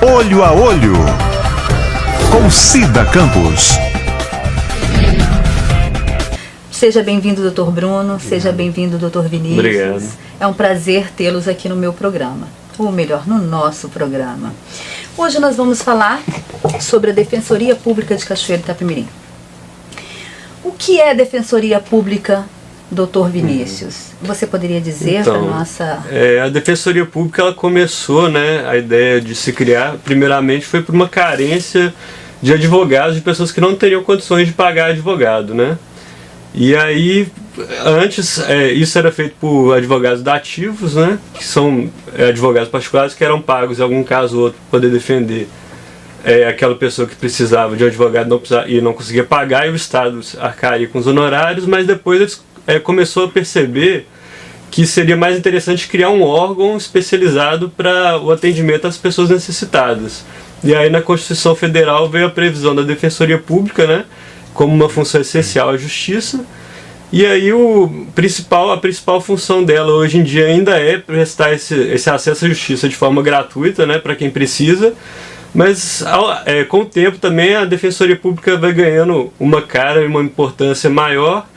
Olho a Olho, com Cida Campos. Seja bem-vindo, Dr. Bruno. Seja bem-vindo, Dr. Vinícius. Obrigado. É um prazer tê-los aqui no meu programa. Ou melhor, no nosso programa. Hoje nós vamos falar sobre a Defensoria Pública de Cachoeiro de Itapemirim. O que é Defensoria Pública, Dr. Vinícius? Você poderia dizer para nossa... A Defensoria Pública, ela começou, né, a ideia de se criar, primeiramente foi por uma carência de advogados, de pessoas que não teriam condições de pagar advogado, né? E aí, antes, isso era feito por advogados dativos, né, que são advogados particulares que eram pagos, em algum caso ou outro, para poder defender aquela pessoa que precisava de um advogado e não conseguia pagar, e o Estado arcaria com os honorários, mas depois eles começou a perceber que seria mais interessante criar um órgão especializado para o atendimento às pessoas necessitadas. E aí na Constituição Federal veio a previsão da Defensoria Pública, né, como uma função essencial à justiça. E aí a principal função dela hoje em dia ainda é prestar esse acesso à justiça de forma gratuita, né, para quem precisa. Mas com o tempo também a Defensoria Pública vai ganhando uma cara e uma importância maior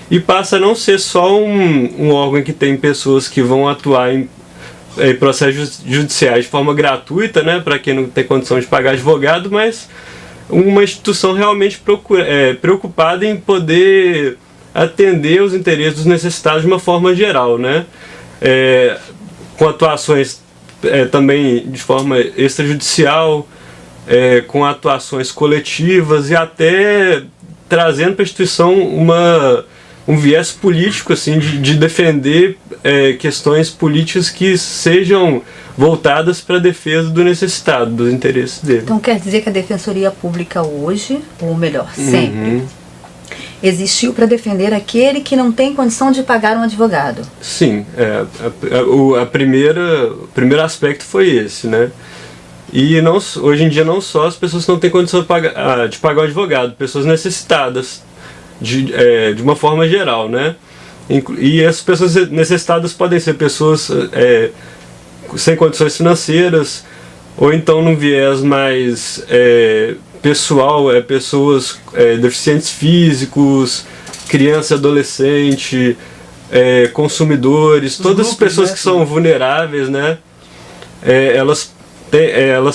e passa a não ser só um órgão que tem pessoas que vão atuar em processos judiciais de forma gratuita, né, para quem não tem condição de pagar advogado, mas uma instituição realmente preocupada em poder atender os interesses dos necessitados de uma forma geral, né? Com atuações também de forma extrajudicial, com atuações coletivas e até trazendo para a instituição um viés político, assim, de defender questões políticas que sejam voltadas para a defesa do necessitado, dos interesses dele. Então quer dizer que a Defensoria Pública hoje, ou melhor, sempre, existiu para defender aquele que não tem condição de pagar um advogado? Sim, o primeiro aspecto foi esse, né? E hoje em dia não só as pessoas que não têm condição de pagar um advogado, pessoas necessitadas, de uma forma geral, né? E essas pessoas necessitadas podem ser pessoas sem condições financeiras, ou então num viés mais pessoal, pessoas deficientes físicos, criança e adolescente, consumidores, todas as pessoas que são vulneráveis, né? Elas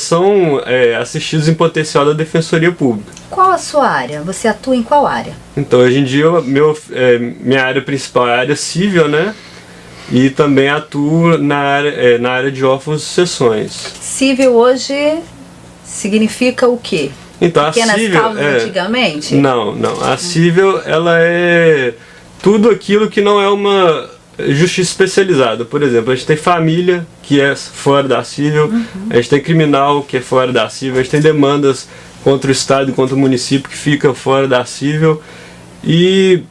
são assistidas em potencial da Defensoria Pública. Qual a sua área? Você atua em qual área? Então, hoje em dia, minha área principal é a área civil, né? E também atuo na área de órfãos e sucessões. Civil hoje significa o quê? Então, pequenas a civil, causas antigamente? Não. A civil, ela é tudo aquilo que não é uma justiça especializada. Por exemplo, a gente tem família, que é fora da civil, a gente tem criminal, que é fora da civil, a gente tem demandas contra o Estado e contra o município, que fica fora da civil. E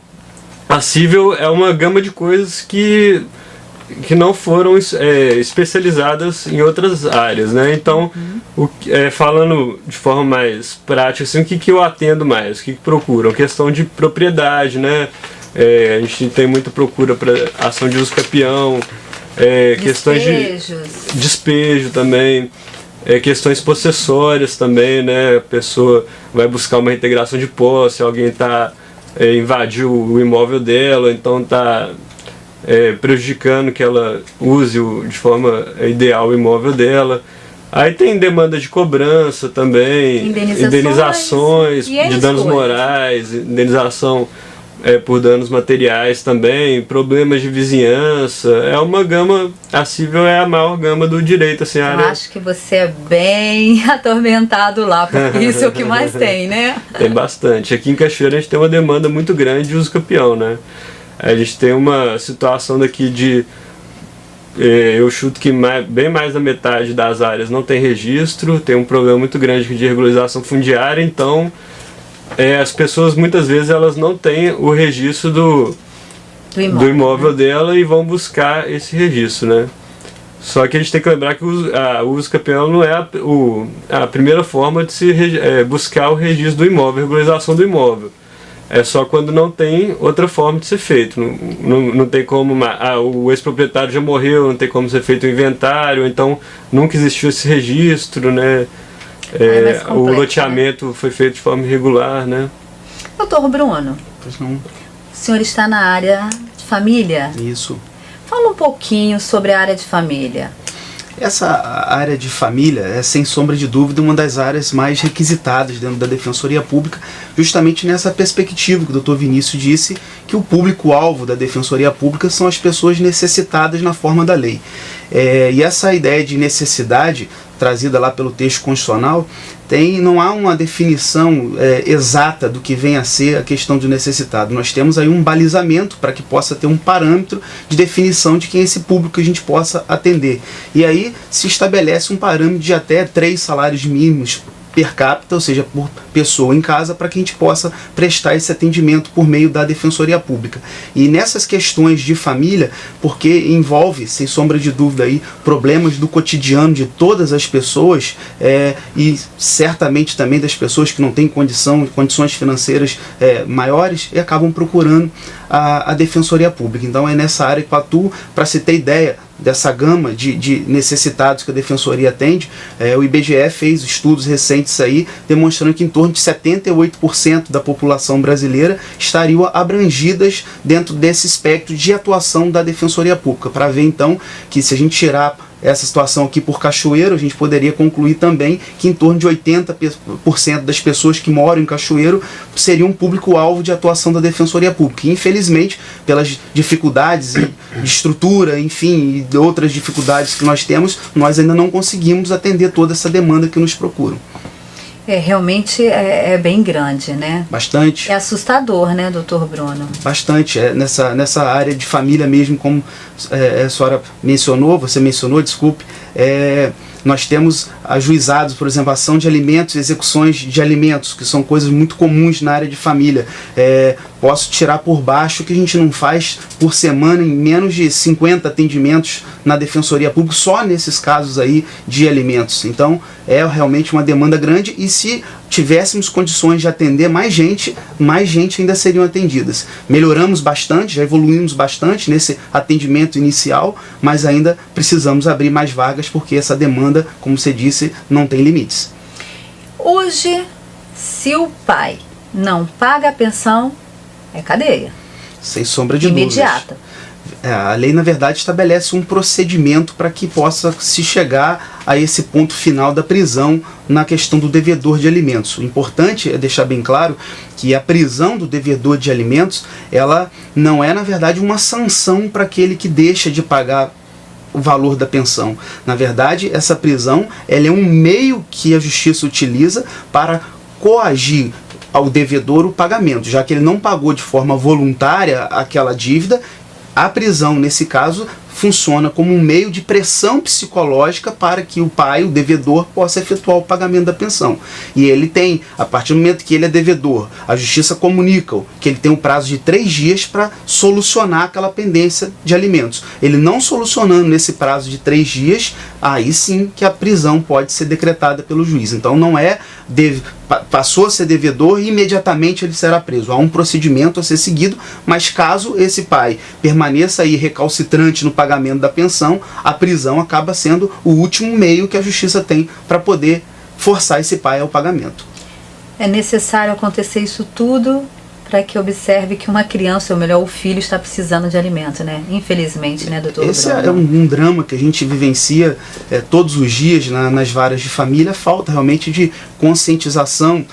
a civil é uma gama de coisas que não foram especializadas em outras áreas, né? Então, falando de forma mais prática, assim, o que eu atendo mais? O que procuram? Questão de propriedade, né? A gente tem muita procura para ação de uso capião, questões de despejo também, questões possessórias também, né? A pessoa vai buscar uma integração de posse, alguém invadiu o imóvel dela, então está prejudicando que ela use de forma ideal o imóvel dela. Aí tem demanda de cobrança também, indenizações de danos morais, indenização por danos materiais também, problemas de vizinhança. É uma gama, a civil é a maior gama do direito, assim, Eu acho que você é bem atormentado lá, porque isso é o que mais tem, né? Tem bastante. Aqui em Cachoeira a gente tem uma demanda muito grande de uso capião, né? A gente tem uma situação daqui eu chuto que bem mais da metade das áreas não tem registro, tem um problema muito grande de regularização fundiária, então as pessoas muitas vezes elas não têm o registro do imóvel dela e vão buscar esse registro, né? Só que a gente tem que lembrar que o uso capião não é a primeira forma de se buscar o registro do imóvel, a regularização do imóvel. É só quando não tem outra forma de ser feito. Não tem como... o ex-proprietário já morreu, não tem como ser feito o inventário, então nunca existiu esse registro, né? Complexo, o loteamento foi feito de forma irregular, né? Doutor Bruno, Pois não. o senhor está na área de família. Isso. Fala um pouquinho sobre a área de família. Essa área de família é, sem sombra de dúvida, uma das áreas mais requisitadas dentro da Defensoria Pública, justamente nessa perspectiva que o Dr. Vinícius disse, que o público-alvo da Defensoria Pública são as pessoas necessitadas na forma da lei. E essa ideia de necessidade, trazida lá pelo texto constitucional, não há uma definição exata do que vem a ser a questão do necessitado. Nós temos aí um balizamento para que possa ter um parâmetro de definição de quem é esse público que a gente possa atender. E aí se estabelece um parâmetro de até 3 salários mínimos per capita, ou seja, por pessoa em casa, para que a gente possa prestar esse atendimento por meio da Defensoria Pública. E nessas questões de família, porque envolve, sem sombra de dúvida, aí, problemas do cotidiano de todas as pessoas, e certamente também das pessoas que não têm condições financeiras maiores, e acabam procurando a Defensoria Pública. Então é nessa área que eu atuo. Para se ter ideia dessa gama de necessitados que a Defensoria atende, o IBGE fez estudos recentes aí, demonstrando que em torno de 78% da população brasileira estariam abrangidas dentro desse espectro de atuação da Defensoria Pública. Para ver então que, se a gente tirar essa situação aqui por Cachoeiro, a gente poderia concluir também que em torno de 80% das pessoas que moram em Cachoeiro seriam um público-alvo de atuação da Defensoria Pública. E, infelizmente, pelas dificuldades de estrutura, enfim, e outras dificuldades que nós temos, nós ainda não conseguimos atender toda essa demanda que nos procuram. Realmente é bem grande, né? Bastante. É assustador, né, doutor Bruno? Bastante. Nessa área de família mesmo, como a senhora mencionou, você mencionou, desculpe, nós temos ajuizados, por exemplo, ação de alimentos e execuções de alimentos, que são coisas muito comuns na área de família. Posso tirar por baixo que a gente não faz por semana em menos de 50 atendimentos na Defensoria Pública, só nesses casos aí de alimentos. Então, é realmente uma demanda grande, e se tivéssemos condições de atender mais gente ainda seriam atendidas. Melhoramos bastante, já evoluímos bastante nesse atendimento inicial, mas ainda precisamos abrir mais vagas, porque essa demanda, como você disse, não tem limites. Hoje, se o pai não paga a pensão, é cadeia. Sem sombra de dúvidas. Imediata. A lei, na verdade, estabelece um procedimento para que possa se chegar a esse ponto final da prisão na questão do devedor de alimentos. O importante é deixar bem claro que a prisão do devedor de alimentos, ela não é, na verdade, uma sanção para aquele que deixa de pagar o valor da pensão. Na verdade, essa prisão, ela é um meio que a justiça utiliza para coagir ao devedor o pagamento, já que ele não pagou de forma voluntária aquela dívida. A prisão, nesse caso, funciona como um meio de pressão psicológica para que o pai, o devedor, possa efetuar o pagamento da pensão. E ele tem, a partir do momento que ele é devedor, a justiça comunica que ele tem um prazo de 3 dias para solucionar aquela pendência de alimentos. Ele não solucionando nesse prazo de 3 dias, aí sim que a prisão pode ser decretada pelo juiz. Então não é passou a ser devedor e imediatamente ele será preso. Há um procedimento a ser seguido, mas caso esse pai permaneça aí recalcitrante no pagamento da pensão, a prisão acaba sendo o último meio que a justiça tem para poder forçar esse pai ao pagamento. É necessário acontecer isso tudo para que observe que uma criança, ou melhor, o filho, está precisando de alimento, né? Infelizmente, né, doutor? Esse é um drama que a gente vivencia todos os dias nas varas de família. Falta realmente de conscientização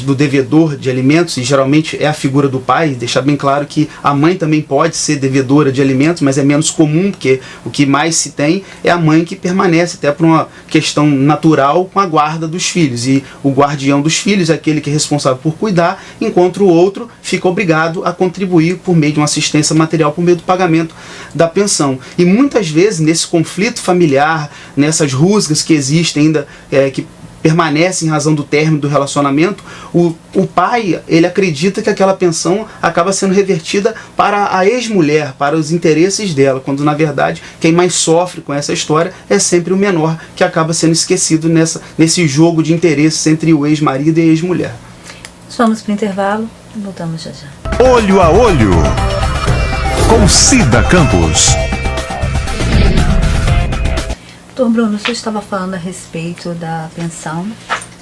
do devedor de alimentos, e geralmente é a figura do pai. Deixar bem claro que a mãe também pode ser devedora de alimentos, mas é menos comum, porque o que mais se tem é a mãe que permanece, até por uma questão natural, com a guarda dos filhos. E o guardião dos filhos é aquele que é responsável por cuidar, enquanto o outro fica obrigado a contribuir por meio de uma assistência material, por meio do pagamento da pensão. E muitas vezes, nesse conflito familiar, nessas rusgas que existem ainda, que permanecem em razão do término do relacionamento, o pai, ele acredita que aquela pensão acaba sendo revertida para a ex-mulher, para os interesses dela, quando na verdade quem mais sofre com essa história é sempre o menor, que acaba sendo esquecido nesse jogo de interesses entre o ex-marido e a ex-mulher. Vamos para o intervalo. Voltamos já já. Olho a Olho, com Cida Campos. Doutor Bruno, você estava falando a respeito da pensão,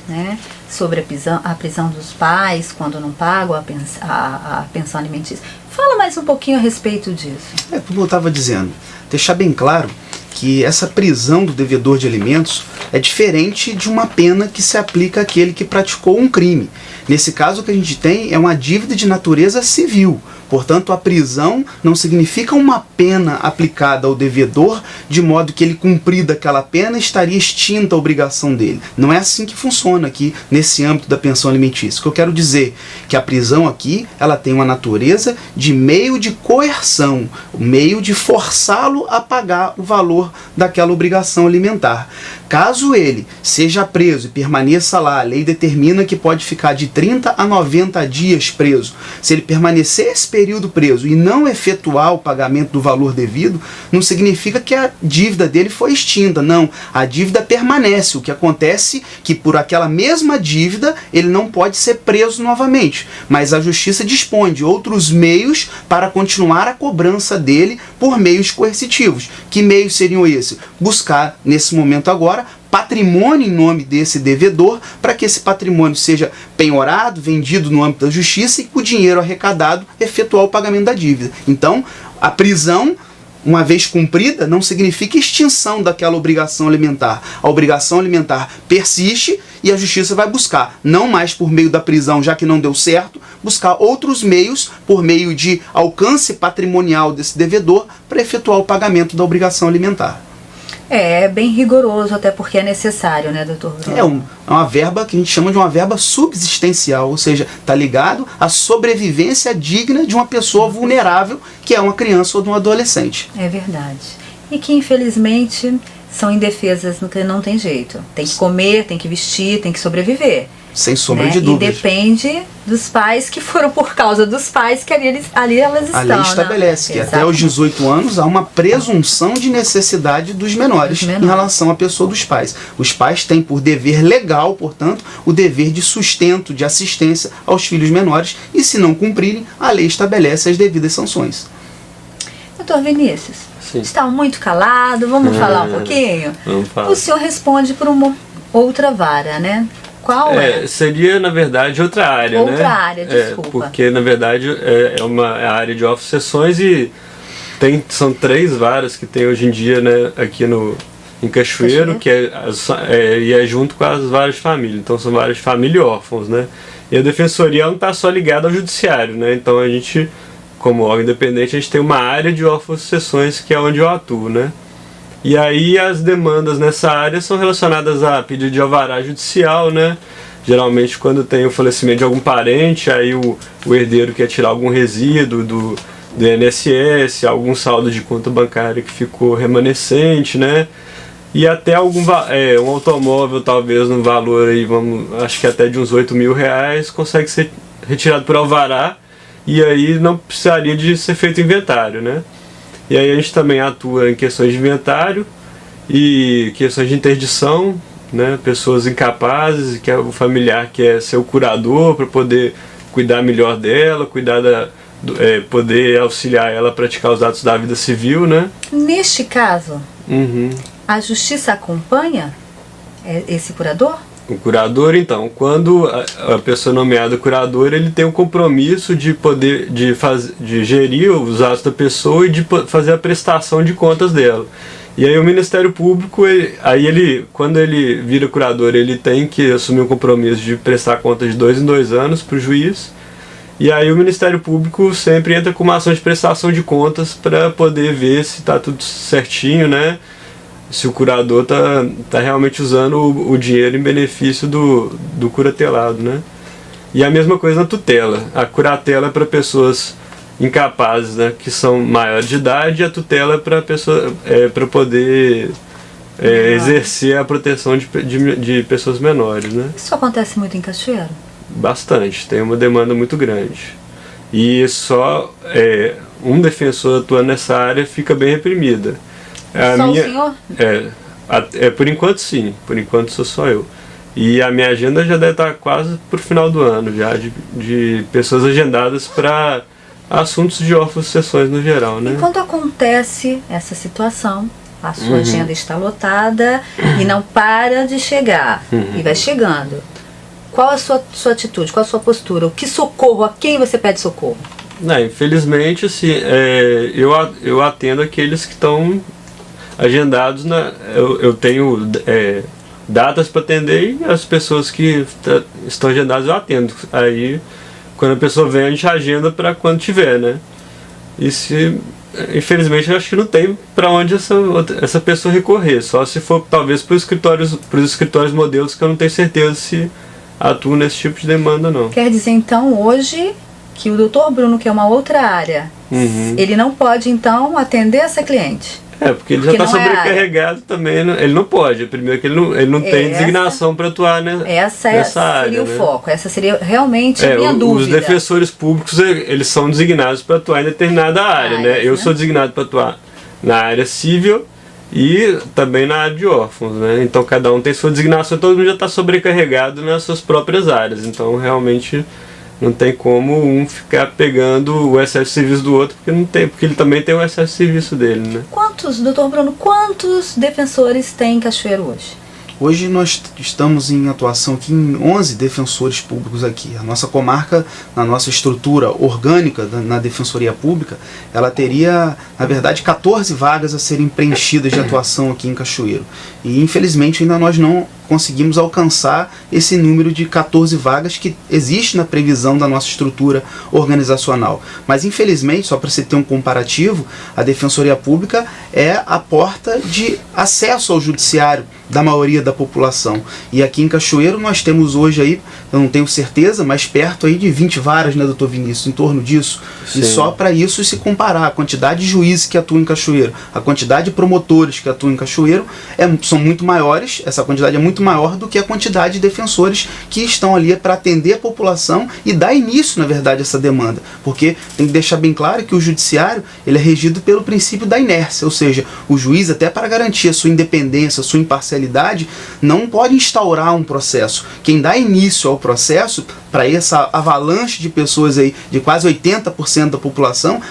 né? Sobre a prisão dos pais quando não pagam a pensão alimentícia. Fala mais um pouquinho a respeito disso. Como eu estava dizendo, deixar bem claro que essa prisão do devedor de alimentos é diferente de uma pena que se aplica àquele que praticou um crime. Nesse caso, o que a gente tem é uma dívida de natureza civil. Portanto, a prisão não significa uma pena aplicada ao devedor, de modo que ele, cumprida aquela pena, estaria extinta a obrigação dele. Não é assim que funciona aqui nesse âmbito da pensão alimentícia. O que eu quero dizer é que a prisão aqui ela tem uma natureza de meio de coerção, meio de forçá-lo a pagar o valor daquela obrigação alimentar. Caso ele seja preso e permaneça lá, a lei determina que pode ficar de 30 a 90 dias preso. Se ele permanecer esse período preso e não efetuar o pagamento do valor devido, não significa que a dívida dele foi extinta. Não, a dívida permanece. O que acontece é que por aquela mesma dívida ele não pode ser preso novamente. Mas a justiça dispõe de outros meios para continuar a cobrança dele por meios coercitivos. Que meios seriam esses? Buscar, nesse momento agora, patrimônio em nome desse devedor, para que esse patrimônio seja penhorado, vendido no âmbito da justiça e com o dinheiro arrecadado efetuar o pagamento da dívida. Então, a prisão, uma vez cumprida, não significa extinção daquela obrigação alimentar. A obrigação alimentar persiste e a justiça vai buscar, não mais por meio da prisão, já que não deu certo, buscar outros meios por meio de alcance patrimonial desse devedor para efetuar o pagamento da obrigação alimentar. É bem rigoroso, até porque é necessário, né, doutor Bruno? É uma verba que a gente chama de uma verba subsistencial, ou seja, está ligado à sobrevivência digna de uma pessoa vulnerável, que é uma criança ou de um adolescente. É verdade. E que, infelizmente, são indefesas, não tem jeito. Tem que comer, tem que vestir, tem que sobreviver. Sem sombra né? de dúvidas. E depende dos pais, que foram por causa dos pais que ali elas estão. A lei estabelece que até os 18 anos há uma presunção de necessidade dos menores em relação à pessoa dos pais. Os pais têm por dever legal, portanto, o dever de sustento, de assistência aos filhos menores, e se não cumprirem, a lei estabelece as devidas sanções. Doutor Vinícius, Sim. está muito calado, vamos falar um pouquinho? Vamos falar. O senhor responde por uma outra vara, né? Qual é? Seria, na verdade, outra área, né? Outra área, desculpa. Porque, na verdade, é uma área de off-sessões e são 3 varas que tem hoje em dia, né, aqui em Cachoeiro, que é junto com as varas de família. Então, são varas de família e órfãos, né? E a defensoria não está só ligada ao judiciário, né? Então, a gente, como órgão independente, a gente tem uma área de off-sessões que é onde eu atuo, né? E aí as demandas nessa área são relacionadas a pedido de alvará judicial, né? Geralmente quando tem o falecimento de algum parente, aí o herdeiro quer tirar algum resíduo do INSS, algum saldo de conta bancária que ficou remanescente, né? E até um automóvel, talvez no valor aí, acho que até de uns R$8.000, consegue ser retirado por alvará, e aí não precisaria de ser feito inventário, né? E aí a gente também atua em questões de inventário e questões de interdição, né? Pessoas incapazes, que é o familiar quer ser o curador para poder cuidar melhor dela, poder auxiliar ela a praticar os atos da vida civil, né? Neste caso, a justiça acompanha esse curador? O curador, então, quando a pessoa nomeada curador, ele tem o compromisso de poder de gerir os atos da pessoa e de fazer a prestação de contas dela. E aí o Ministério Público, quando ele vira curador, ele tem que assumir o compromisso de prestar contas de 2 em 2 anos para o juiz. E aí o Ministério Público sempre entra com uma ação de prestação de contas para poder ver se está tudo certinho, né? Se o curador tá realmente usando o dinheiro em benefício do curatelado, né? E a mesma coisa na tutela. A curatela é para pessoas incapazes, né, que são maiores de idade, e a tutela é para para poder exercer a proteção de pessoas menores, né? Isso acontece muito em Cachoeiro? Bastante, tem uma demanda muito grande. E só um defensor atuando nessa área fica bem reprimida. Só o senhor? Por enquanto sim, por enquanto sou só eu. E a minha agenda já deve estar quase pro final do ano, já, de pessoas agendadas para assuntos de órfãos e sucessões no geral, né? E quando acontece essa situação, a sua agenda está lotada e não para de chegar, e vai chegando, qual a sua atitude, qual a sua postura? O que socorro, a quem você pede socorro? Não, infelizmente, assim, eu atendo aqueles que estão agendados, eu tenho datas para atender, e as pessoas que estão agendadas eu atendo. Aí, quando a pessoa vem, a gente agenda para quando tiver, né? E infelizmente, eu acho que não tem para onde essa pessoa recorrer, só se for talvez para os escritórios modelos, que eu não tenho certeza se atuam nesse tipo de demanda, não. Quer dizer, então, hoje, que o Dr. Bruno, que é uma outra área, ele não pode, então, atender essa cliente? Porque ele já está sobrecarregado também, né? Ele não pode. Primeiro que ele não tem designação para atuar, né? Nessa área, seria o foco. Essa seria realmente a minha dúvida. Os defensores públicos, eles são designados para atuar em determinada área, né? Eu sou designado para atuar na área civil e também na área de órfãos, né? Então cada um tem sua designação, todo mundo já está sobrecarregado nas suas próprias áreas. Então realmente não tem como um ficar pegando o excesso de serviço do outro, porque ele também tem o excesso de serviço dele, né? Doutor Bruno, quantos defensores tem em Cachoeiro hoje? Hoje nós estamos em atuação aqui em 11 defensores públicos aqui. A nossa comarca, na nossa estrutura orgânica na Defensoria Pública, ela teria, na verdade, 14 vagas a serem preenchidas de atuação aqui em Cachoeiro. E infelizmente ainda nós não conseguimos alcançar esse número de 14 vagas que existe na previsão da nossa estrutura organizacional. Mas infelizmente, só para você ter um comparativo, a Defensoria Pública é a porta de acesso ao judiciário da maioria da população. E aqui em Cachoeiro nós temos hoje aí, eu não tenho certeza, mas perto aí de 20 varas, né, doutor Vinícius, em torno disso. Sim. E só para isso se comparar a quantidade de juízes que atuam em Cachoeiro, a quantidade de promotores que atuam em Cachoeiro, são muito maiores, essa quantidade é muito maior do que a quantidade de defensores que estão ali para atender a população e dar início, na verdade, a essa demanda. Porque tem que deixar bem claro que o judiciário ele é regido pelo princípio da inércia, ou seja, o juiz, até para garantir a sua independência, a sua imparcialidade, não pode instaurar um processo. Quem dá início ao processo, para essa avalanche de pessoas aí, de quase 80% da população,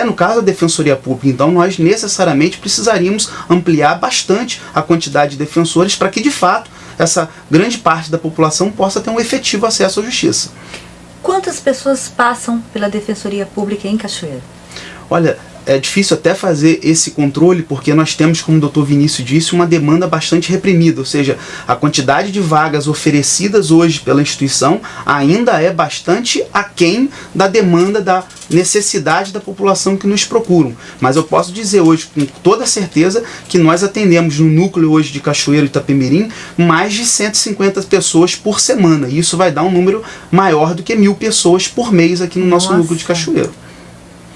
no caso, a Defensoria Pública. Então, nós necessariamente precisaríamos ampliar bastante a quantidade de defensores para que, de fato, essa grande parte da população possa ter um efetivo acesso à justiça. Quantas pessoas passam pela Defensoria Pública em Cachoeiro? Olha, é difícil até fazer esse controle, porque nós temos, como o doutor Vinícius disse, uma demanda bastante reprimida, ou seja, a quantidade de vagas oferecidas hoje pela instituição ainda é bastante aquém da demanda, da necessidade da população que nos procuram. Mas eu posso dizer hoje, com toda certeza, que nós atendemos no núcleo hoje de Cachoeiro e Itapemirim mais de 150 pessoas por semana, e isso vai dar um número maior do que 1.000 pessoas por mês aqui no nosso núcleo de Cachoeiro.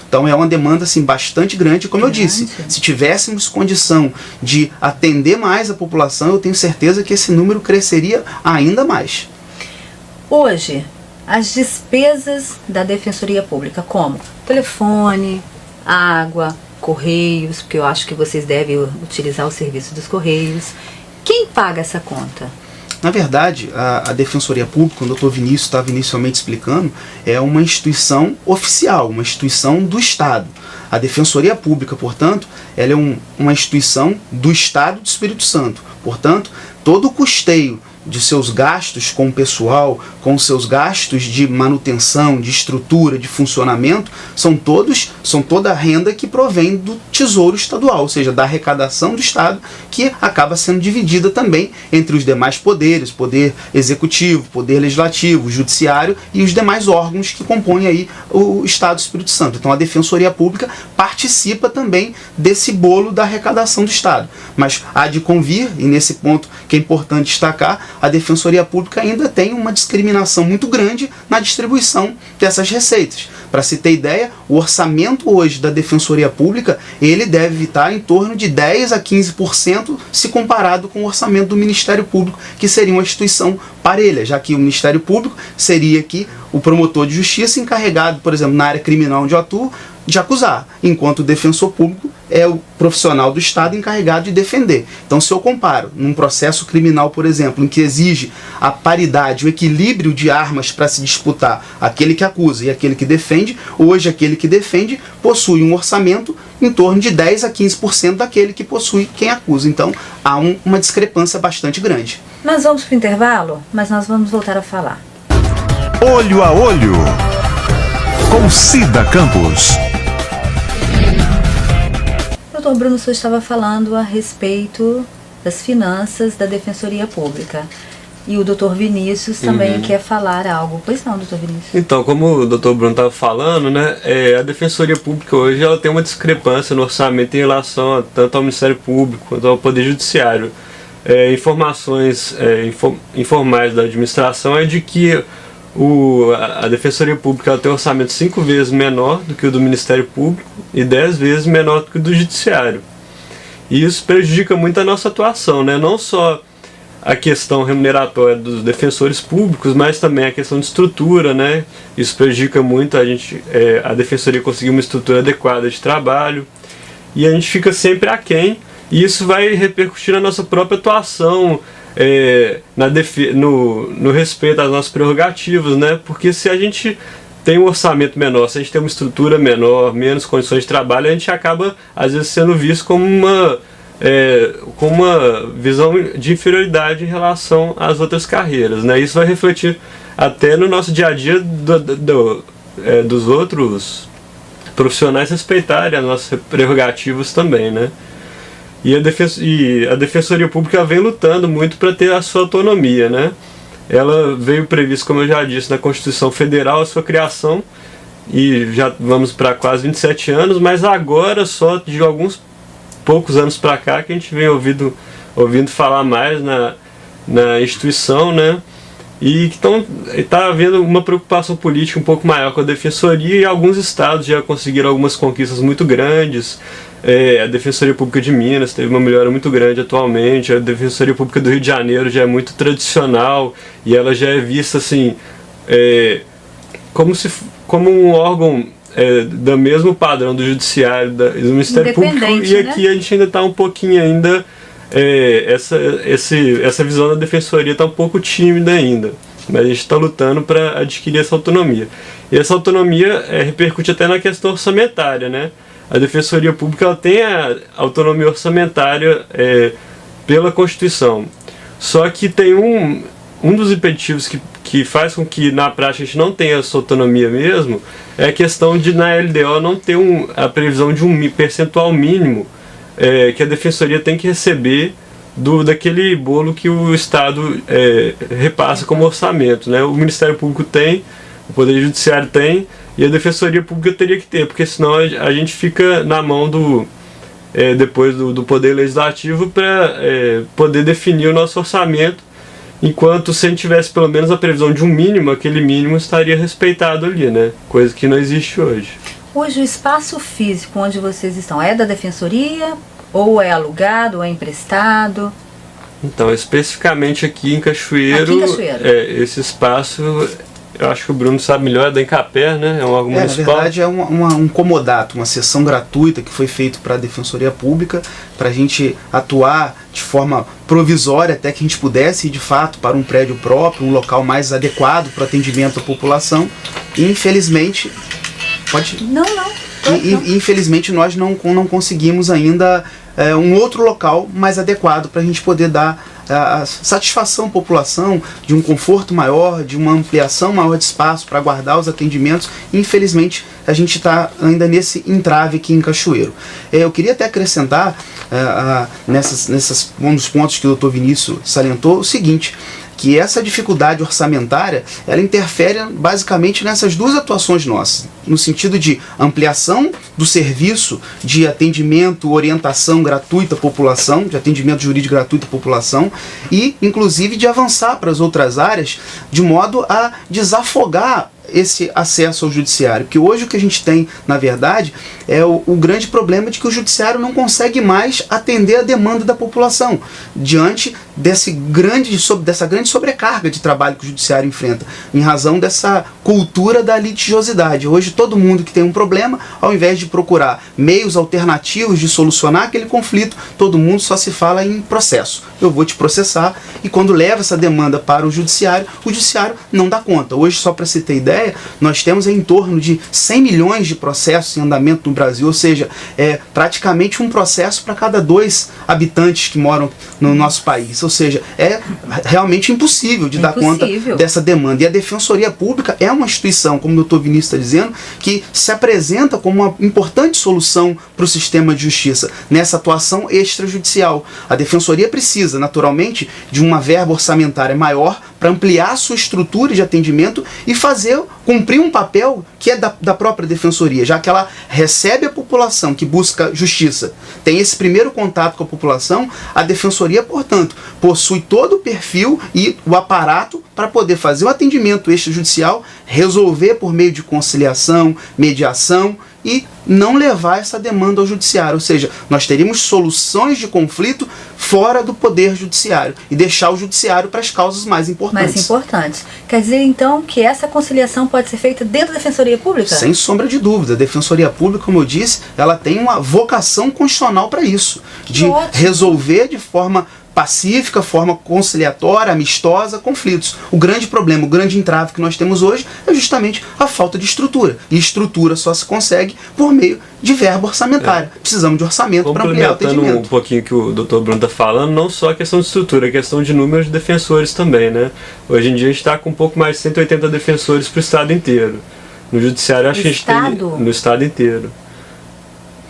Então é uma demanda assim, bastante grande, como eu disse, se tivéssemos condição de atender mais a população, eu tenho certeza que esse número cresceria ainda mais. Hoje, as despesas da Defensoria Pública, como telefone, água, correios, porque eu acho que vocês devem utilizar o serviço dos correios, quem paga essa conta? Na verdade, a Defensoria Pública, como o doutor Vinícius estava inicialmente explicando, é uma instituição oficial, uma instituição do Estado. A Defensoria Pública, portanto, ela é uma instituição do Estado do Espírito Santo. Portanto, todo o custeio de seus gastos com o pessoal, com seus gastos de manutenção, de estrutura, de funcionamento, são toda a renda que provém do Tesouro Estadual, ou seja, da arrecadação do Estado, que acaba sendo dividida também entre os demais poderes, poder executivo, poder legislativo, judiciário e os demais órgãos que compõem aí o Estado do Espírito Santo. Então a Defensoria Pública participa também desse bolo da arrecadação do Estado. Mas há de convir, e nesse ponto que é importante destacar, a Defensoria Pública ainda tem uma discriminação muito grande na distribuição dessas receitas. Para se ter ideia, o orçamento hoje da Defensoria Pública, ele deve estar em torno de 10% a 15% se comparado com o orçamento do Ministério Público, que seria uma instituição parelha, já que o Ministério Público seria aqui o promotor de justiça encarregado, por exemplo, na área criminal onde eu atuo, de acusar, enquanto o defensor público é o profissional do Estado encarregado de defender. Então, se eu comparo num processo criminal, por exemplo, em que exige a paridade, o equilíbrio de armas para se disputar aquele que acusa e aquele que defende, hoje aquele que defende possui um orçamento em torno de 10 a 15% daquele que possui quem acusa. Então, há uma discrepância bastante grande. Nós vamos para o intervalo, mas nós vamos voltar a falar. Olho a Olho, com Cida Campos. Doutor Bruno, o senhor estava falando a respeito das finanças da Defensoria Pública. E o doutor Vinícius também quer falar algo. Pois não, doutor Vinícius? Então, como o doutor Bruno estava falando, né, a Defensoria Pública hoje ela tem uma discrepância no orçamento em relação tanto ao Ministério Público quanto ao Poder Judiciário. Informações informais da administração é de que a Defensoria Pública ela tem um orçamento 5 vezes menor do que o do Ministério Público e 10 vezes menor do que o do Judiciário. E isso prejudica muito a nossa atuação, né? Não só a questão remuneratória dos defensores públicos, mas também a questão de estrutura, né? Isso prejudica muito a Defensoria conseguir uma estrutura adequada de trabalho e a gente fica sempre aquém, e isso vai repercutir na nossa própria atuação, no respeito às nossas prerrogativas, né? Porque se a gente tem um orçamento menor, se a gente tem uma estrutura menor, menos condições de trabalho, a gente acaba às vezes sendo visto como com uma visão de inferioridade em relação às outras carreiras, né? Isso vai refletir até no nosso dia a dia dos outros profissionais respeitarem as nossas prerrogativas também, né? E a Defensoria Pública vem lutando muito para ter a sua autonomia, né? Ela veio prevista, como eu já disse, na Constituição Federal, a sua criação, e já vamos para quase 27 anos, mas agora só de alguns poucos anos para cá que a gente vem ouvindo falar mais na instituição, né? E que está havendo uma preocupação política um pouco maior com a Defensoria, e alguns estados já conseguiram algumas conquistas muito grandes. A Defensoria Pública de Minas teve uma melhora muito grande atualmente, a Defensoria Pública do Rio de Janeiro já é muito tradicional e ela já é vista assim, como um órgão do mesmo padrão do Judiciário, do Ministério Público, e aqui, né? A gente ainda está um pouquinho ainda, essa visão da Defensoria está um pouco tímida ainda, mas a gente está lutando para adquirir essa autonomia. E essa autonomia repercute até na questão orçamentária, né? A Defensoria Pública ela tem a autonomia orçamentária pela Constituição. Só que tem um dos impeditivos que faz com que na prática a gente não tenha essa autonomia mesmo, é a questão de na LDO não ter a previsão de um percentual mínimo que a Defensoria tem que receber daquele bolo que o Estado repassa como orçamento, né? O Ministério Público tem, o Poder Judiciário tem, e a Defensoria Pública teria que ter, porque senão a gente fica na mão depois do Poder Legislativo para poder definir o nosso orçamento, enquanto se a gente tivesse pelo menos a previsão de um mínimo, aquele mínimo estaria respeitado ali, né? Coisa que não existe hoje. Hoje o espaço físico onde vocês estão é da Defensoria, ou é alugado, ou é emprestado? Então, especificamente aqui em Cachoeiro, esse espaço... Eu acho que o Bruno sabe melhor, é da Encaper, né? É um órgão municipal. Na verdade é um comodato, uma sessão gratuita que foi feito para a Defensoria Pública, para a gente atuar de forma provisória até que a gente pudesse ir de fato para um prédio próprio, um local mais adequado para o atendimento à população. E infelizmente... Pode? Não. Infelizmente nós não conseguimos ainda um outro local mais adequado para a gente poder dar a satisfação à população de um conforto maior, de uma ampliação maior de espaço para aguardar os atendimentos. Infelizmente a gente está ainda nesse entrave aqui em Cachoeiro. Eu queria até acrescentar um dos pontos que o Dr. Vinícius salientou, o seguinte, que essa dificuldade orçamentária, ela interfere basicamente nessas duas atuações nossas, no sentido de ampliação do serviço de atendimento, orientação gratuita à população, de atendimento jurídico gratuito à população, e inclusive de avançar para as outras áreas, de modo a desafogar esse acesso ao judiciário, porque hoje o que a gente tem, na verdade, é o grande problema de que o judiciário não consegue mais atender a demanda da população, diante dessa grande sobrecarga de trabalho que o judiciário enfrenta, em razão dessa cultura da litigiosidade. Hoje todo mundo que tem um problema, ao invés de procurar meios alternativos de solucionar aquele conflito, todo mundo só se fala em processo. Eu vou te processar, e quando leva essa demanda para o judiciário não dá conta. Hoje, só para se ter ideia, nós temos em torno de 100 milhões de processos em andamento no Brasil, ou seja, é praticamente um processo para cada 2 habitantes que moram no nosso país. Ou seja, é realmente impossível de dar conta dessa demanda. E a Defensoria Pública é uma instituição, como o doutor Vinícius está dizendo, que se apresenta como uma importante solução para o sistema de justiça nessa atuação extrajudicial. A Defensoria precisa, naturalmente, de uma verba orçamentária maior para ampliar a sua estrutura de atendimento e cumprir um papel que é da própria Defensoria, já que ela recebe a população que busca justiça, tem esse primeiro contato com a população. A Defensoria, portanto, possui todo o perfil e o aparato para poder fazer o atendimento extrajudicial, resolver por meio de conciliação, mediação e não levar essa demanda ao judiciário. Ou seja, nós teríamos soluções de conflito fora do poder judiciário e deixar o judiciário para as causas mais importantes. Quer dizer, então, que essa conciliação pode ser feita dentro da Defensoria Pública? Sem sombra de dúvida. A Defensoria Pública, como eu disse, ela tem uma vocação constitucional para isso, de resolver de forma pacífica, forma conciliatória, amistosa, conflitos. O grande problema, o grande entrave que nós temos hoje é justamente a falta de estrutura. E estrutura só se consegue por meio de verba orçamentária. Precisamos de orçamento para ampliar o atendimento. Complementando um pouquinho que o Dr. Bruno está falando, não só a questão de estrutura, a questão de número de defensores também, né? Hoje em dia a gente está com um pouco mais de 180 defensores para o estado inteiro. No judiciário, acho que a gente tem no estado inteiro.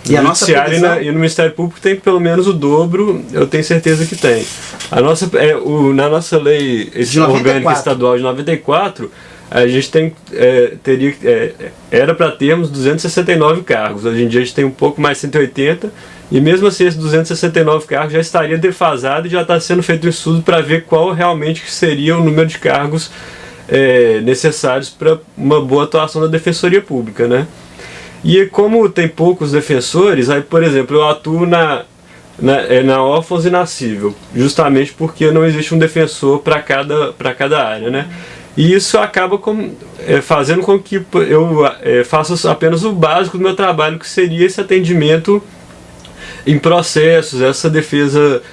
E a nossa previsão... e no Ministério Público tem pelo menos o dobro, eu tenho certeza que tem. Na nossa lei orgânica estadual de 94, a gente era para termos 269 cargos. Hoje em dia a gente tem um pouco mais de 180, e mesmo assim esses 269 cargos já estaria defasado e já está sendo feito um estudo para ver qual realmente seria o número de cargos necessários para uma boa atuação da Defensoria Pública, né? E como tem poucos defensores, aí, por exemplo, eu atuo na órfãos e na civil, justamente porque não existe um defensor para cada área, né? E isso acaba fazendo com que eu faça apenas o básico do meu trabalho, que seria esse atendimento em processos, essa defesa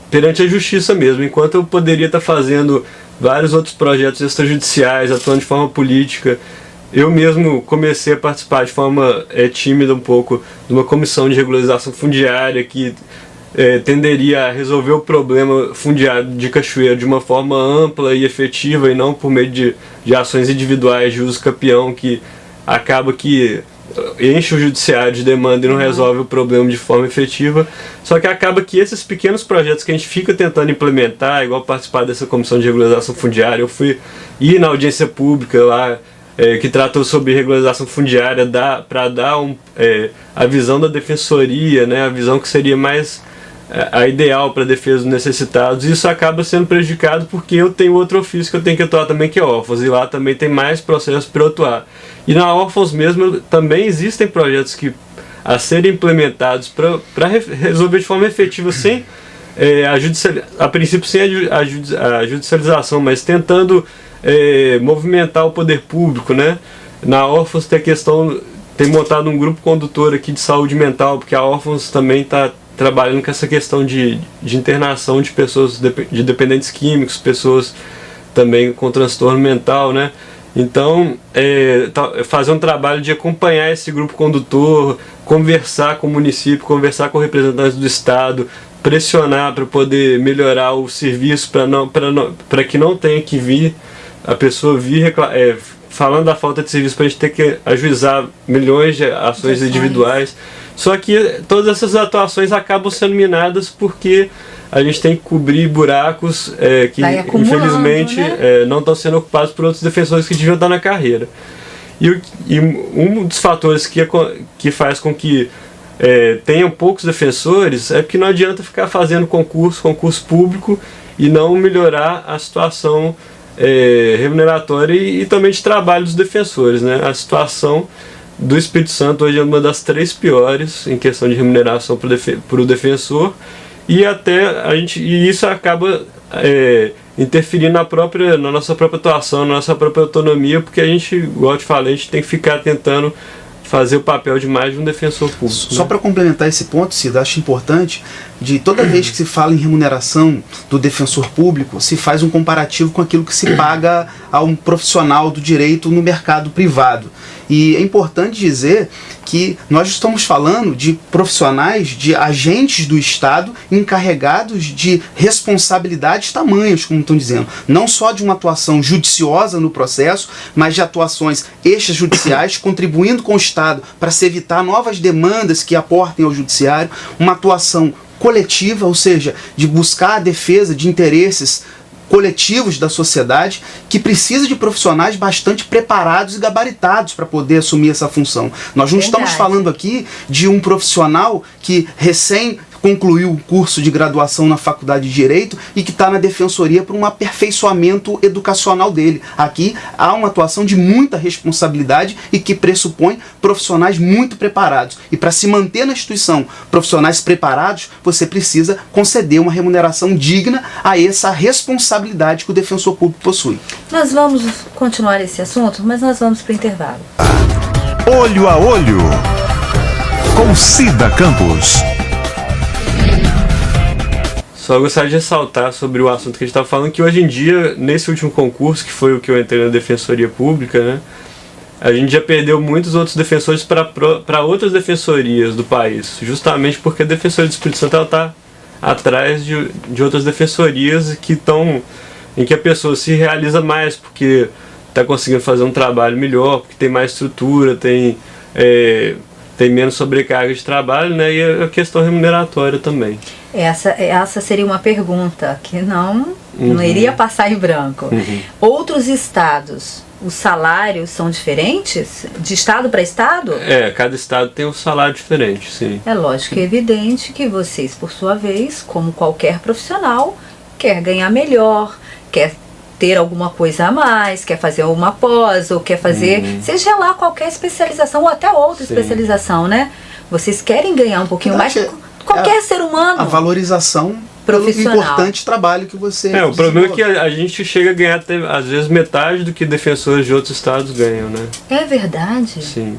perante a justiça mesmo, enquanto eu poderia estar fazendo vários outros projetos extrajudiciais, atuando de forma política. Eu mesmo comecei a participar de forma tímida um pouco de uma comissão de regularização fundiária que tenderia a resolver o problema fundiário de Cachoeiro de uma forma ampla e efetiva, e não por meio de ações individuais de uso capião, que acaba que enche o judiciário de demanda e não resolve o problema de forma efetiva. Só que acaba que esses pequenos projetos que a gente fica tentando implementar, igual participar dessa comissão de regularização fundiária, eu fui ir na audiência pública lá, que tratou sobre regularização fundiária, para dar a visão da defensoria, né, a visão que seria mais a ideal para a defesa dos necessitados. Isso acaba sendo prejudicado porque eu tenho outro ofício que eu tenho que atuar também, que é órfãos, e lá também tem mais processos para eu atuar. E na órfãos mesmo também existem projetos a serem implementados para resolver de forma efetiva, sem a princípio sem a judicialização, mas tentando movimentar o poder público, né? Na órfãos tem montado um grupo condutor aqui de saúde mental, porque a órfãos também está trabalhando com essa questão de internação de pessoas de dependentes químicos, pessoas também com transtorno mental, né? Então, fazer um trabalho de acompanhar esse grupo condutor, conversar com o município, conversar com representantes do Estado, pressionar para poder melhorar o serviço, para que não tenha que vir a pessoa falando da falta de serviço, para a gente ter que ajuizar milhões de ações individuais. Só que todas essas atuações acabam sendo minadas porque a gente tem que cobrir buracos que infelizmente não estão sendo ocupados por outros defensores que deviam estar na carreira. E um dos fatores que faz com que tenham poucos defensores é porque não adianta ficar fazendo concurso público e não melhorar a situação remuneratória e também de trabalho dos defensores, né? A situação do Espírito Santo hoje é uma das 3 piores em questão de remuneração para o defensor, e isso acaba interferir na nossa própria atuação, na nossa própria autonomia, porque a gente, igual eu te falei, a gente tem que ficar tentando fazer o papel de mais de um defensor público. Só para complementar esse ponto, Cida, acho importante, de toda vez que se fala em remuneração do defensor público, se faz um comparativo com aquilo que se paga a um profissional do direito no mercado privado. E é importante dizer que nós estamos falando de profissionais, de agentes do Estado encarregados de responsabilidades tamanhas, como estão dizendo. Não só de uma atuação judiciosa no processo, mas de atuações extrajudiciais, contribuindo com o Estado para se evitar novas demandas que aportem ao judiciário, uma atuação coletiva, ou seja, de buscar a defesa de interesses coletivos da sociedade, que precisa de profissionais bastante preparados e gabaritados para poder assumir essa função. Nós não estamos falando aqui de um profissional que recém concluiu o curso de graduação na Faculdade de Direito e que está na Defensoria para um aperfeiçoamento educacional dele. Aqui há uma atuação de muita responsabilidade e que pressupõe profissionais muito preparados. E para se manter na instituição profissionais preparados, você precisa conceder uma remuneração digna a essa responsabilidade que o defensor público possui. Nós vamos continuar esse assunto, mas nós vamos para o intervalo. Olho a Olho, com Cida Campos. Só gostaria de ressaltar sobre o assunto que a gente estava falando, que hoje em dia, nesse último concurso, que foi o que eu entrei na Defensoria Pública, né, a gente já perdeu muitos outros defensores para outras defensorias do país, justamente porque a Defensoria do Espírito Santo está atrás de outras defensorias em que a pessoa se realiza mais, porque está conseguindo fazer um trabalho melhor, porque tem mais estrutura, tem menos sobrecarga de trabalho, né, e a questão remuneratória também. Essa seria uma pergunta que não iria passar em branco. Outros estados, os salários são diferentes? De estado para estado? Cada estado tem um salário diferente, sim. É lógico e evidente que vocês, por sua vez, como qualquer profissional, quer ganhar melhor, quer ter alguma coisa a mais, quer fazer uma pós, ou quer fazer, seja lá qualquer especialização, ou até outra especialização, né? Vocês querem ganhar um pouquinho mais... Qualquer ser humano. A valorização profissional. Pelo importante trabalho que você... O problema é que a gente chega a ganhar até, às vezes, metade do que defensores de outros estados ganham, né? É verdade? Sim.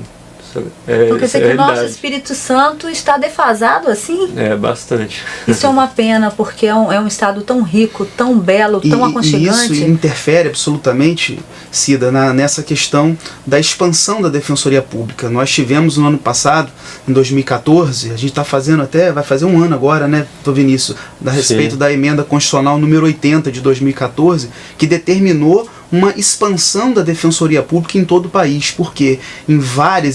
Porque quer dizer que o nosso Espírito Santo está defasado assim? Bastante. Isso é uma pena, porque é um estado tão rico, tão belo, tão aconchegante. E isso interfere absolutamente, Cida, nessa questão da expansão da Defensoria Pública. Nós tivemos no ano passado, em 2014, a gente está fazendo vai fazer um ano agora, né, Vinícius, a respeito da emenda constitucional número 80 de 2014, que determinou uma expansão da Defensoria Pública em todo o país, porque em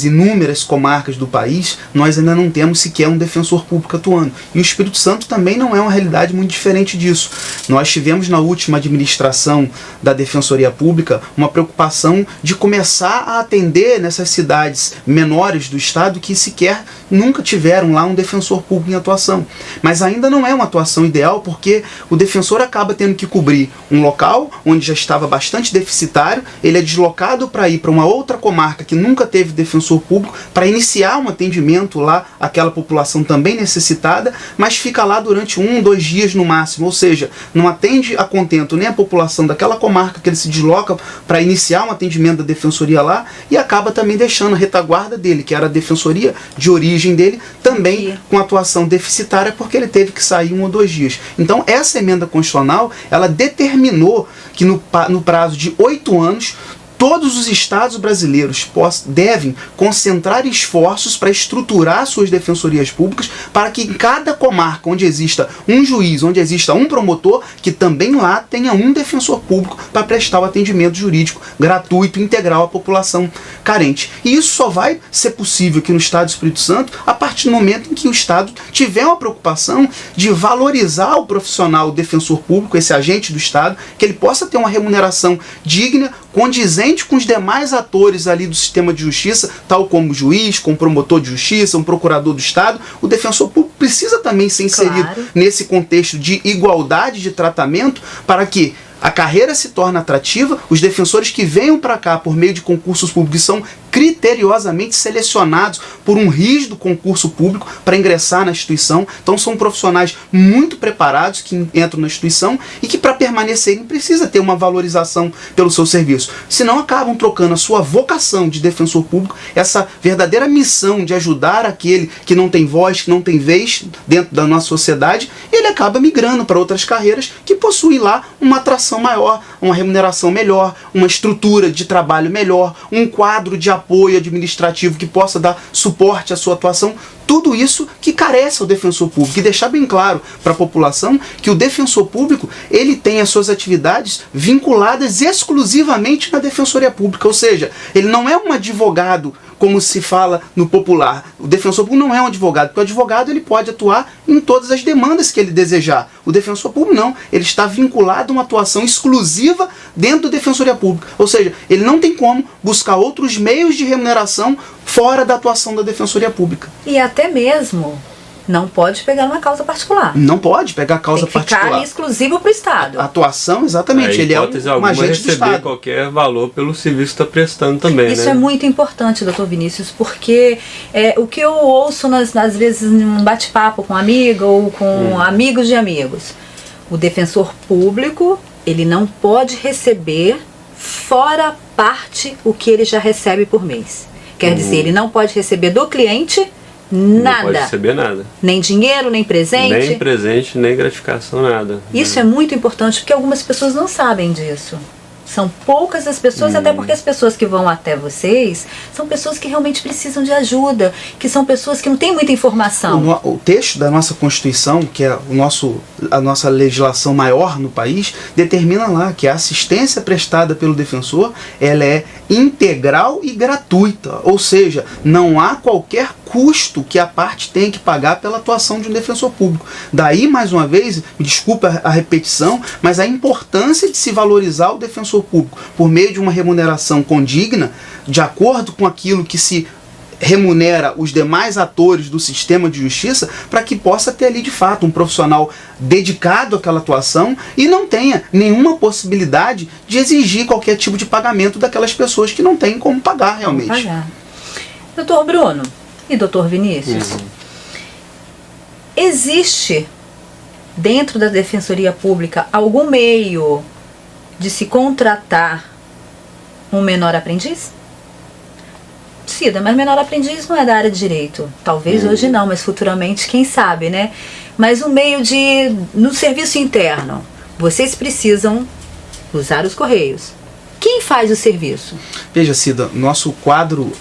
inúmeras comarcas do país, nós ainda não temos sequer um defensor público atuando. E o Espírito Santo também não é uma realidade muito diferente disso. Nós tivemos na última administração da Defensoria Pública uma preocupação de começar a atender nessas cidades menores do estado que sequer nunca tiveram lá um defensor público em atuação. Mas ainda não é uma atuação ideal, porque o defensor acaba tendo que cobrir um local onde já estava bastante deficitário, ele é deslocado para ir para uma outra comarca que nunca teve defensor público, para iniciar um atendimento lá àquela população também necessitada, mas fica lá durante 1-2 dias no máximo, ou seja, não atende a contento nem a população daquela comarca que ele se desloca para iniciar um atendimento da defensoria lá, e acaba também deixando a retaguarda dele, que era a defensoria de origem dele, também com atuação deficitária, porque ele teve que sair 1 ou 2 dias. Então essa emenda constitucional, ela determinou que no prazo de 8 anos, todos os estados brasileiros devem concentrar esforços para estruturar suas defensorias públicas, para que em cada comarca onde exista um juiz, onde exista um promotor, que também lá tenha um defensor público para prestar o atendimento jurídico gratuito e integral à população carente. E isso só vai ser possível aqui no estado do Espírito Santo a partir do momento em que o estado tiver uma preocupação de valorizar o profissional, o defensor público, esse agente do estado, que ele possa ter uma remuneração digna, condizente com os demais atores ali do sistema de justiça, tal como o juiz, como o promotor de justiça, um procurador do Estado. O defensor público precisa também ser inserido nesse contexto de igualdade de tratamento, para que a carreira se torne atrativa, os defensores que venham para cá por meio de concursos públicos são criteriosamente selecionados por um rígido concurso público para ingressar na instituição. Então são profissionais muito preparados que entram na instituição e que para permanecerem precisa ter uma valorização pelo seu serviço. Senão acabam trocando a sua vocação de defensor público, essa verdadeira missão de ajudar aquele que não tem voz, que não tem vez dentro da nossa sociedade, e ele acaba migrando para outras carreiras que possuem lá uma atração maior, uma remuneração melhor, uma estrutura de trabalho melhor, um quadro de apoio administrativo que possa dar suporte à sua atuação. Tudo isso que carece ao defensor público. E deixar bem claro para a população que o defensor público ele tem as suas atividades vinculadas exclusivamente na defensoria pública. Ou seja, ele não é um advogado como se fala no popular. O defensor público não é um advogado, porque o advogado ele pode atuar em todas as demandas que ele desejar. O defensor público não. Ele está vinculado a uma atuação exclusiva dentro da defensoria pública. Ou seja, ele não tem como buscar outros meios de remuneração fora da atuação da defensoria pública. E até mesmo não pode pegar uma causa particular. Não pode pegar causa particular. Tem que ficar particular. exclusivo para o Estado. A atuação, exatamente. Ele é um agente do Estado. Qualquer valor pelo serviço que está prestando também. Isso né? é muito importante, doutor Vinícius, porque o que eu ouço às vezes num bate-papo com amiga ou com amigos de amigos, o defensor público ele não pode receber fora parte o que ele já recebe por mês. Quer dizer, ele não pode receber do cliente nada. Não pode receber nada. Nem dinheiro, nem presente. Nem presente, nem gratificação, nada. Isso é muito importante porque algumas pessoas não sabem disso. São poucas as pessoas, até porque as pessoas que vão até vocês são pessoas que realmente precisam de ajuda, que são pessoas que não têm muita informação. O texto da nossa Constituição, que é a nossa legislação maior no país, determina lá que a assistência prestada pelo defensor ela é integral e gratuita, ou seja, não há qualquer custo que a parte tem que pagar pela atuação de um defensor público. Daí, mais uma vez, me desculpa a repetição, mas a importância de se valorizar o defensor público por meio de uma remuneração condigna, de acordo com aquilo que se remunera os demais atores do sistema de justiça, para que possa ter ali de fato um profissional dedicado àquela atuação e não tenha nenhuma possibilidade de exigir qualquer tipo de pagamento daquelas pessoas que não têm como pagar realmente. Como pagar. Doutor Bruno e doutor Vinícius, existe dentro da Defensoria Pública algum meio de se contratar um menor aprendiz? Cida, mas menor aprendiz não é da área de direito. Talvez hoje não, mas futuramente, quem sabe, né? Mas um meio no serviço interno, vocês precisam usar os correios. Quem faz o serviço? Veja, Cida, nosso quadro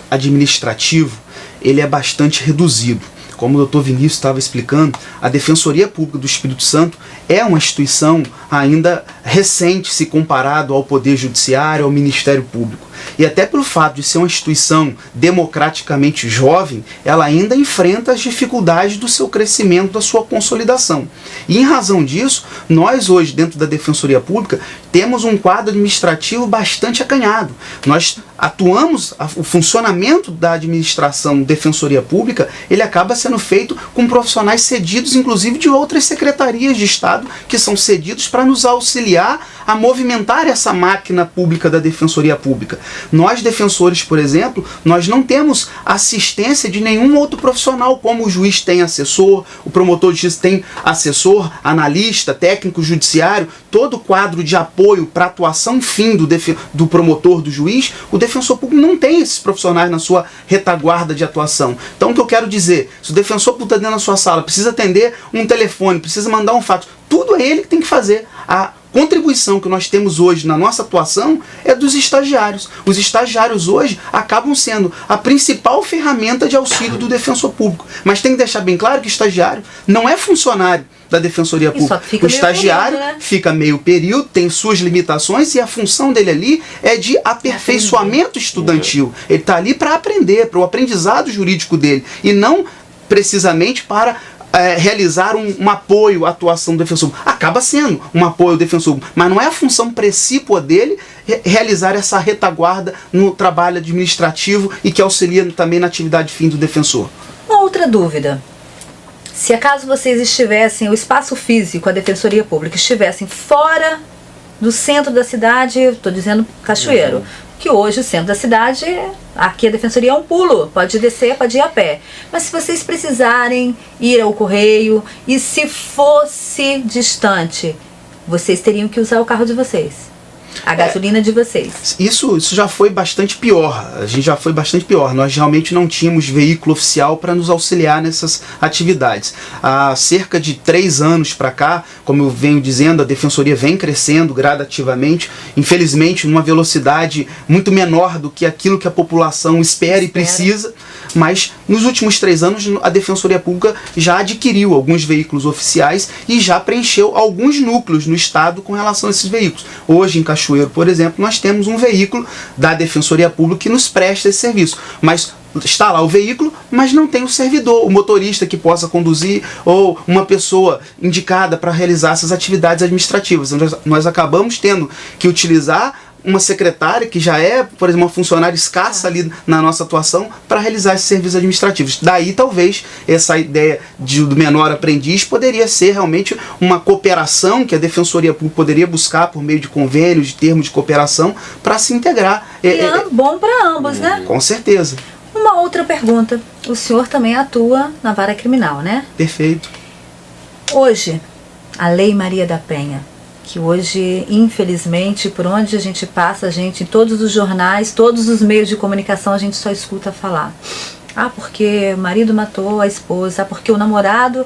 administrativo, ele é bastante reduzido. Como o doutor Vinícius estava explicando, a Defensoria Pública do Espírito Santo é uma instituição ainda recente se comparado ao Poder Judiciário, ao Ministério Público. E até pelo fato de ser uma instituição democraticamente jovem, ela ainda enfrenta as dificuldades do seu crescimento, da sua consolidação. E em razão disso, nós hoje, dentro da Defensoria Pública, temos um quadro administrativo bastante acanhado. Nós atuamos, o funcionamento da administração Defensoria Pública, ele acaba sendo feito com profissionais cedidos, inclusive de outras secretarias de Estado, que são cedidos para nos auxiliar a movimentar essa máquina pública da Defensoria Pública. Nós, defensores, por exemplo, nós não temos assistência de nenhum outro profissional, como o juiz tem assessor, o promotor de justiça tem assessor, analista, técnico judiciário, todo o quadro de apoio para a atuação fim do promotor, do juiz. O defensor público não tem esses profissionais na sua retaguarda de atuação. Então, o que eu quero dizer, se o defensor público está dentro da sua sala, precisa atender um telefone, precisa mandar um fax, tudo é ele que tem que fazer. A contribuição que nós temos hoje na nossa atuação é dos estagiários. Os estagiários hoje acabam sendo a principal ferramenta de auxílio do defensor público. Mas tem que deixar bem claro que o estagiário não é funcionário da Defensoria Pública. O estagiário fica meio período, tem suas limitações e a função dele ali é de aperfeiçoamento estudantil. Ele está ali para aprender, para o aprendizado jurídico dele e não precisamente para realizar um apoio à atuação do defensor. Acaba sendo um apoio ao defensor, mas não é a função precípua dele realizar essa retaguarda no trabalho administrativo e que auxilia também na atividade fim do defensor. Uma outra dúvida. Se acaso vocês estivessem, o espaço físico, a Defensoria Pública, estivessem fora do centro da cidade, estou dizendo Cachoeiro, que hoje o centro da cidade, aqui a Defensoria é um pulo, pode descer, pode ir a pé. Mas se vocês precisarem ir ao correio, e se fosse distante, vocês teriam que usar o carro de vocês. A gasolina de vocês. Isso já foi bastante pior. A gente já foi bastante pior. Nós realmente não tínhamos veículo oficial para nos auxiliar nessas atividades. Há cerca de 3 anos para cá, como eu venho dizendo, a Defensoria vem crescendo gradativamente, infelizmente numa velocidade muito menor do que aquilo que a população espera e precisa, mas nos últimos 3 anos a Defensoria Pública já adquiriu alguns veículos oficiais e já preencheu alguns núcleos no estado com relação a esses veículos. Hoje em Cachoeiro, por exemplo, nós temos um veículo da Defensoria Pública que nos presta esse serviço, mas está lá o veículo, mas não tem o servidor, o motorista que possa conduzir ou uma pessoa indicada para realizar essas atividades administrativas. Nós acabamos tendo que utilizar uma secretária que já é, por exemplo, uma funcionária escassa ali na nossa atuação para realizar esses serviços administrativos. Daí talvez essa ideia do menor aprendiz poderia ser realmente uma cooperação que a Defensoria Pública poderia buscar por meio de convênios, de termos de cooperação para se integrar. E bom para ambos, né? Com certeza. Uma outra pergunta. O senhor também atua na vara criminal, né? Perfeito. Hoje, a Lei Maria da Penha, que hoje, infelizmente, por onde a gente passa, em todos os jornais, todos os meios de comunicação, a gente só escuta falar. Ah, porque o marido matou a esposa, ah, porque o namorado...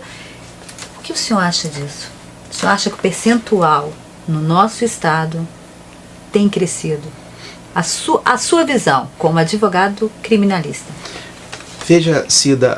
O que o senhor acha disso? O senhor acha que o percentual no nosso estado tem crescido? A sua visão como advogado criminalista. Veja, Cida,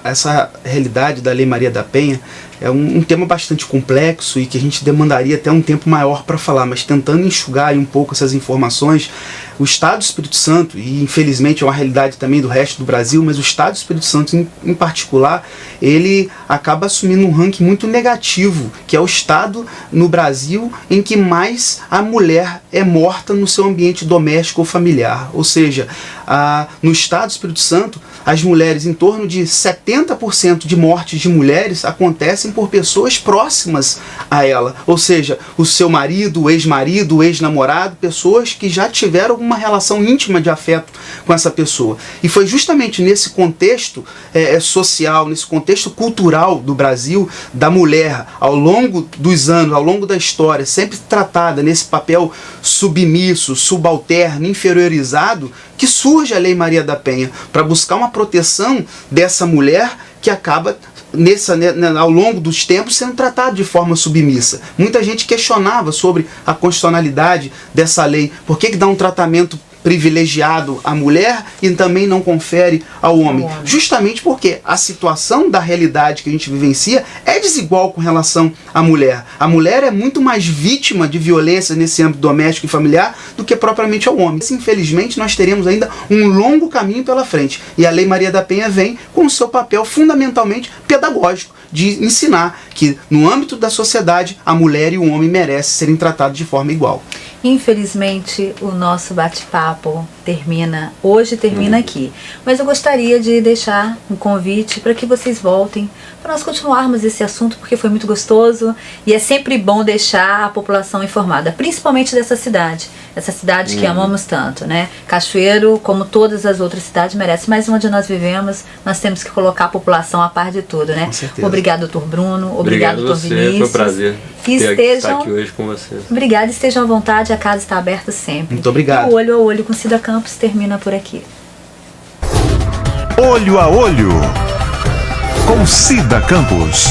essa realidade da Lei Maria da Penha é um tema bastante complexo e que a gente demandaria até um tempo maior para falar, mas tentando enxugar aí um pouco essas informações, o Estado do Espírito Santo, e infelizmente é uma realidade também do resto do Brasil, mas o Estado do Espírito Santo em particular, ele acaba assumindo um ranking muito negativo, que é o Estado no Brasil em que mais a mulher é morta no seu ambiente doméstico ou familiar. Ou seja, no Estado do Espírito Santo, as mulheres, em torno de 70% de mortes de mulheres acontecem por pessoas próximas a ela. Ou seja, o seu marido, o ex-namorado, pessoas que já tiveram uma relação íntima de afeto com essa pessoa. E foi justamente nesse contexto social, nesse contexto cultural do Brasil, da mulher, ao longo dos anos, ao longo da história, sempre tratada nesse papel submisso, subalterno, inferiorizado, que surge a Lei Maria da Penha para buscar uma proteção dessa mulher que acaba ao longo dos tempos sendo tratada de forma submissa. Muita gente questionava sobre a constitucionalidade dessa lei, por que dá um tratamento privilegiado à mulher e também não confere ao homem. Justamente porque a situação da realidade que a gente vivencia é desigual com relação à mulher. A mulher é muito mais vítima de violência nesse âmbito doméstico e familiar do que propriamente ao homem. Infelizmente, nós teremos ainda um longo caminho pela frente. E a Lei Maria da Penha vem com o seu papel fundamentalmente pedagógico, de ensinar que no âmbito da sociedade a mulher e o homem merecem serem tratados de forma igual. Infelizmente, o nosso bate-papo hoje termina aqui. Mas eu gostaria de deixar um convite para que vocês voltem, para nós continuarmos esse assunto, porque foi muito gostoso e é sempre bom deixar a população informada, principalmente dessa cidade, essa cidade que amamos tanto, né? Cachoeiro, como todas as outras cidades, merece, mas onde nós vivemos, nós temos que colocar a população a par de tudo, né? Com certeza. Obrigado, doutor Bruno. Obrigado, doutor Vinícius. Foi um prazer estar aqui hoje com vocês. Obrigada, estejam à vontade, a casa está aberta sempre. Muito obrigado. E o Olho a Olho com Cida Campos termina por aqui. Olho a Olho, com Cida Campos.